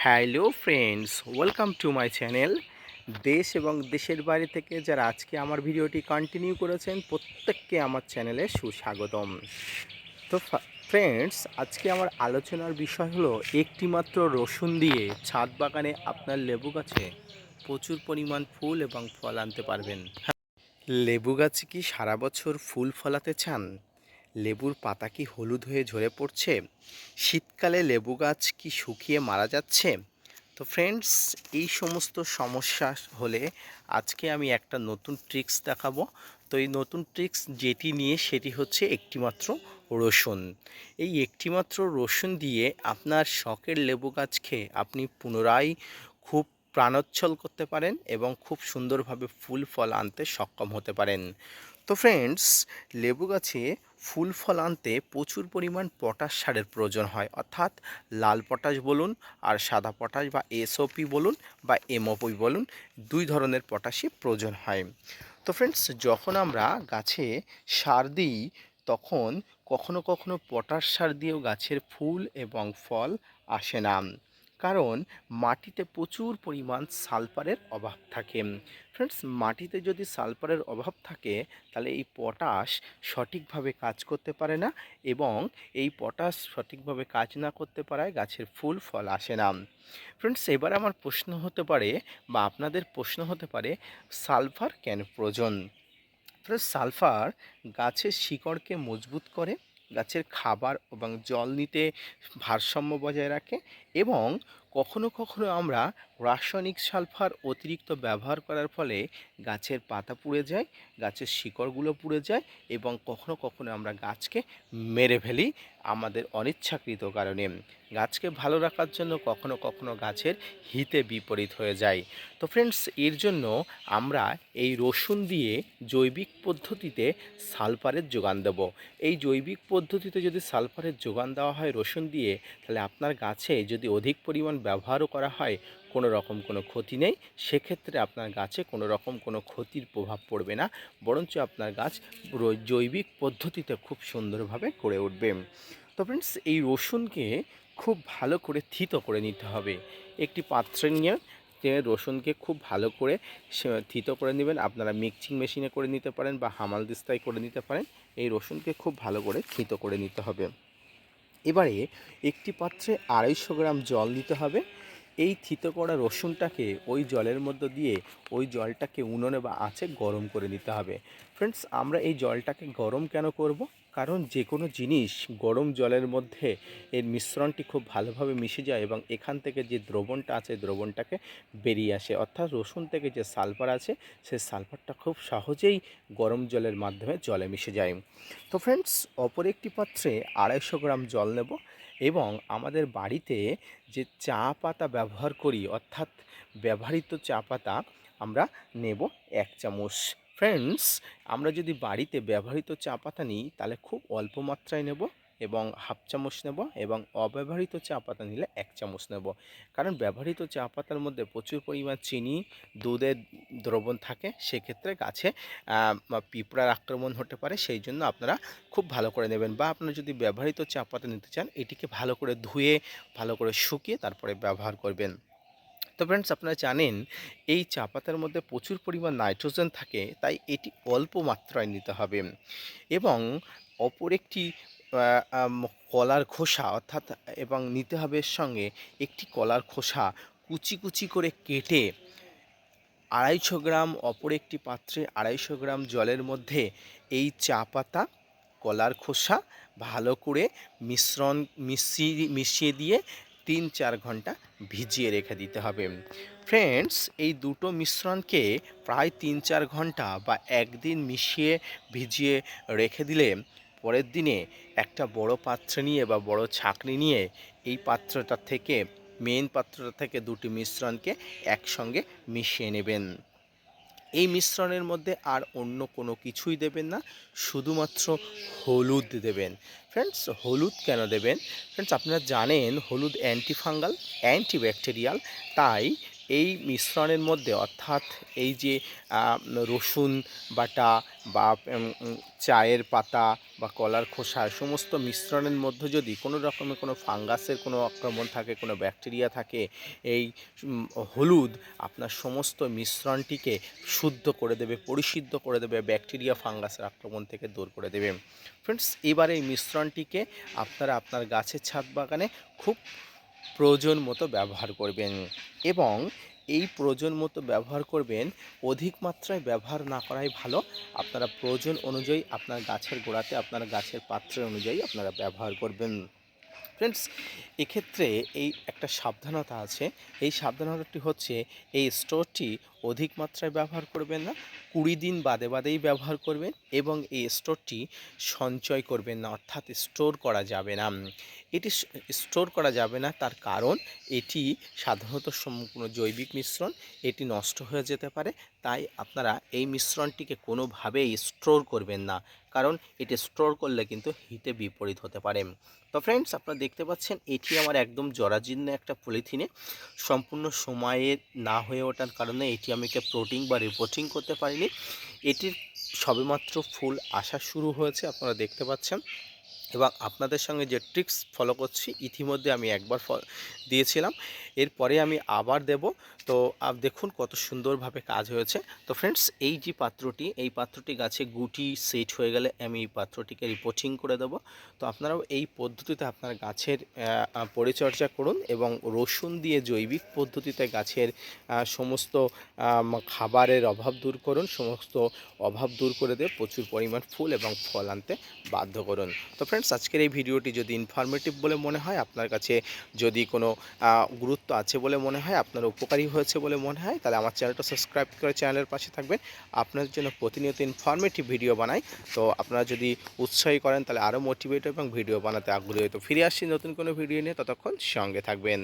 Hello friends, welcome to my channel. দেশ এবং দেশের বাইরে থেকে যারা আজকে আমার ভিডিওটি কন্টিনিউ করেছেন প্রত্যেককে আমার চ্যানেলে সুস্বাগতম। তো ফ্রেন্ডস, আজকে আমার আলোচনার বিষয় হলো একটিমাত্র রসুন দিয়ে ছাদ বাগানে আপনার লেবু গাছে প্রচুর পরিমাণ ফুল এবং ফল আনতে পারবেন। লেবু গাছে কি সারা বছর ফুল ফলাতে চান? লেবুর পাতা কি হলুদ হয়ে ঝরে পড়ছে? শীতকালে লেবু গাছ কি শুকিয়ে মারা যাচ্ছে? তো ফ্রেন্ডস, এই সমস্ত সমস্যা হলে আজকে আমি একটা নতুন ট্রিক্স দেখাবো। তো এই নতুন ট্রিক্স যেটি নিয়ে সেটি হচ্ছে একটিমাত্র রসুন। এই একটিমাত্র রসুন দিয়ে আপনার শখের লেবু গাছকে আপনি পুনরায় খুব প্রাণোচ্ছল করতে পারেন এবং খুব সুন্দরভাবে ফুল ফল আনতে সক্ষম হতে পারেন। তো ফ্রেন্ডস, লেবু গাছে ফুল ফল আনতে প্রচুর পরিমাণ পটাশ সারের প্রয়োজন হয়, অর্থাৎ লাল পটাশ বলুন আর সাদা পটাশ বা এসওপি বলুন বা এমওপি বলুন, দুই ধরনের পটাশই প্রয়োজন হয়। তো ফ্রেন্ডস, যখন আমরা গাছে সার দিই তখন কখনো কখনো পটাশ সার দিয়েও গাছের ফুল এবং ফল আসে না, কারণ মাটিতে প্রচুর পরিমাণ সালফারের অভাব থাকে। ফ্রেন্ডস, মাটিতে যদি সালফারের অভাব থাকে তাহলে এই পটাশ সঠিকভাবে কাজ করতে পারে না, এবং এই পটাশ সঠিকভাবে কাজ না করতে পারায় গাছের ফুল ফল আসে না। ফ্রেন্ডস, এবার আমার প্রশ্ন হতে পারে বা আপনাদের প্রশ্ন হতে পারে, সালফার কেন প্রয়োজন? ফ্রেন্ডস, সালফার গাছের শিকড়কে মজবুত করে, গাছের খাবার এবং জল নিতে ভারসাম্য বজায় রাখে, এবং কখনো কখনো আমরা রাসায়নিক সালফার অতিরিক্ত ব্যবহার করার ফলে গাছের পাতা পুড়ে যায়, গাছের শিকড়গুলো পুড়ে যায়, এবং কখনো কখনো আমরা গাছকে মেরে ফেলি আমাদের অনিচ্ছাকৃত কারণে। গাছকে ভালো রাখার জন্য কখনো কখনো গাছের হিতে বিপরীত হয়ে যায়। তো ফ্রেন্ডস, এর জন্য আমরা এই রসুন দিয়ে জৈবিক পদ্ধতিতে সালফারের যোগান দেব। এই জৈবিক পদ্ধতিতে যদি সালফারের যোগান দেওয়া হয় রসুন দিয়ে, তাহলে আপনার গাছে যদি অধিক পরিমাণ ব্যবহারও করা হয় কোনো রকম কোনো ক্ষতি নেই। সেক্ষেত্রে আপনার গাছে কোনো রকম কোনো ক্ষতির প্রভাব পড়বে না, বরঞ্চ আপনার গাছ জৈবিক পদ্ধতিতে খুব সুন্দরভাবে গড়ে উঠবে। তো ফ্রেন্ডস, এই রসুনকে খুব ভালো করে থিতো করে নিতে হবে। একটি পাত্রে নিয়ে রসুনকে খুব ভালো করে থিতো করে নেবেন। আপনারা মিক্সিং মেশিনে করে নিতে পারেন বা হামালদিস্তায় করে নিতে পারেন। এই রসুনকে খুব ভালো করে থিতো করে নিতে হবে। এবারে একটি পাত্রে 250 গ্রাম জল দিতে হবে। এই থিতো করা রসুনটাকে ওই জলের মধ্যে দিয়ে ওই জলটাকে উনুনে বা আঁচে গরম করে নিতে হবে। ফ্রেন্ডস, আমরা এই জলটাকে গরম কেন করব? কারণ যে কোনো জিনিস গরম জলের মধ্যে এর মিশ্রণটি খুব ভালোভাবে মিশে যায় এবং এখান থেকে যে দ্রবণটা আছে দ্রবণটাকে বেরিয়ে আসে, অর্থাৎ রসুন থেকে যে সালফার আছে সেই সালফারটা খুব সহজেই গরম জলের মাধ্যমে জলে মিশে যায়। তো ফ্রেন্ডস, অপর একটি পাত্রে 250 গ্রাম জল নেব, এবং আমাদের বাড়িতে যে চা পাতা ব্যবহার করি, অর্থাৎ ব্যবহৃত চা পাতা আমরা নেব 1 চামচ। ফ্রেন্ডস, আমরা যদি বাড়িতে ব্যবহৃত চা পাতা নিই তাহলে খুব অল্প মাত্রায় নেব এবং হাফ চামচ নেব, এবং অব্যবহৃত চা পাতা নিলে 1 চামচ নেব। কারণ ব্যবহৃত চা পাতার মধ্যে প্রচুর পরিমাণ চিনি, দুধের দ্রবণ থাকে, সেক্ষেত্রে গাছে পিঁপড়ার আক্রমণ হতে পারে। সেই জন্য আপনারা খুব ভালো করে নেবেন, বা আপনারা যদি ব্যবহৃত চা পাতা নিতে চান এটিকে ভালো করে ধুয়ে ভালো করে শুকিয়ে তারপরে ব্যবহার করবেন। তো ফ্রেন্ডস, আপনারা জানেন এই চা পাতার মধ্যে প্রচুর পরিমাণ নাইট্রোজেন থাকে, তাই এটি অল্প মাত্রায় নিতে হবে। এবং অপর একটি কলার খোসা অর্থাৎ এবং নিতে হবে এর সঙ্গে একটি কলার খোসা কুচি কুচি করে কেটে 250 গ্রাম, অপর একটি পাত্রে 250 গ্রাম জলের মধ্যে এই চা পাতা, কলার খোসা ভালো করে মিশিয়ে দিয়ে 3-4 ঘন্টা ভিজিয়ে রেখে দিতে হবে। ফ্রেন্ডস, এই দুটো মিশ্রণকে প্রায় 3-4 ঘন্টা বা একদিন মিশিয়ে ভিজিয়ে রেখে দিলে পরের দিনে একটা বড় পাত্রে নিয়ে বা বড় ছাঁকনি নিয়ে এই পাত্রটা থেকে, মেন পাত্রটা থেকে দুটি মিশ্রণকে একসঙ্গে মিশিয়ে নেবেন। এই মিশ্রণের মধ্যে আর অন্য কোনো কিছুই দেবেন না, শুধুমাত্র হলুদ দেবেন। ফ্রেন্ডস, হলুদ কেন দেবেন? ফ্রেন্ডস, আপনারা জানেন হলুদ অ্যান্টিফাঙ্গাল, অ্যান্টিব্যাকটেরিয়াল, তাই এই মিশ্রণের মধ্যে অর্থাৎ এই যে রসুন বাটা বা চায়ের পাতা বা কলার খোসা সমস্ত মিশ্রণের মধ্যে যদি কোনো রকমের কোনো ফাঙ্গাসের কোনো আক্রমণ থাকে, কোনো ব্যাকটেরিয়া থাকে, এই হলুদ আপনার সমস্ত মিশ্রণটিকে শুদ্ধ করে দেবে, পরিশুদ্ধ করে দেবে, ব্যাকটেরিয়া ফাঙ্গাসের আক্রমণ থেকে দূর করে দেবে। ফ্রেন্ডস, এবার এই মিশ্রণটিকে আপনারা আপনার গাছের ছাদ বাগানে খুব প্রয়োজন মতো ব্যবহার করবেন এবং এই প্রয়োজন মতো ব্যবহার করবেন, অধিক মাত্রায় ব্যবহার না করাই ভালো। আপনারা প্রয়োজন অনুযায়ী আপনার গাছের গোড়াতে, আপনার গাছের পাত্র অনুযায়ী আপনারা ব্যবহার করবেন। ফ্রেন্ডস, এক্ষেত্রে এই একটা সাবধানতা আছে। এই সাবধানতাটি হচ্ছে এই স্টোরটি অধিক মাত্রায় ব্যবহার করবেন না, 20 দিন বাদে বাদেই ব্যবহার করবেন এবং এই স্টোরটি সঞ্চয় করবেন না, অর্থাৎ স্টোর করা যাবে না। এটি স্টোর করা যাবে না, তার কারণ এটি সাধারণত সম্পূর্ণ জৈবিক মিশ্রণ, এটি নষ্ট হয়ে যেতে পারে। তাই আপনারা এই মিশ্রণটিকে কোনোভাবেই স্টোর করবেন না, কারণ এটি স্টোর করলে কিন্তু হিতে বিপরীত হতে পারে। তো ফ্রেন্ডস, আপনারা দেখতে পাচ্ছেন এটি আমার একদম জরাজীর্ণ একটা পলিথিনে, সম্পূর্ণ সময়ে না হয়ে ওঠার কারণে এটি আমি প্রোটিং বা রিপোর্টিং করতে পারিনি। এটির সবেমাত্র ফুল আসা শুরু হয়েছে, আপনারা দেখতে পাচ্ছেন, এবং আপনাদের সঙ্গে যে ট্রিক্স ফলো করছি ইতিমধ্যে আমি একবার দিয়েছিলাম, এরপরে আমি আবার দেব। তো দেখুন কত সুন্দরভাবে কাজ হয়েছে। তো ফ্রেন্ডস, এই যে পাত্রটি, এই পাত্রটি গাছে গুটি সেট হয়ে গেলে আমি এই পাত্রটিকে রিপোর্টিং করে দেব। তো আপনারাও এই পদ্ধতিতে আপনার গাছের পরিচর্যা করুন এবং রসুন দিয়ে জৈবিক পদ্ধতিতে গাছের সমস্ত খাবারের অভাব দূর করুন, সমস্ত অভাব দূর করে দিয়ে প্রচুর পরিমাণ ফুল এবং ফল আনতে বাধ্য করুন। তো ফ্রেন্ডস, আজকের এই ভিডিওটি যদি ইনফরমেটিভ বলে মনে হয়, আপনার কাছে যদি কোনো গুরুত্ব আছে বলে মনে হয়, আপনার উপকারী হয়েছে বলে মনে হয়, তাহলে আমার চ্যানেলটা সাবস্ক্রাইব করে চ্যানেলের পাশে থাকবেন। আপনাদের জন্য প্রতিনিয়ত ইনফরমেটিভ ভিডিও বানাই। তো আপনারা যদি উৎসাহী করেন তাহলে আরও মোটিভেট এবং ভিডিও বানাতে আগ্রহী। তো ফিরে আসছি নতুন কোনো ভিডিও নিয়ে, ততক্ষণ সঙ্গে থাকবেন।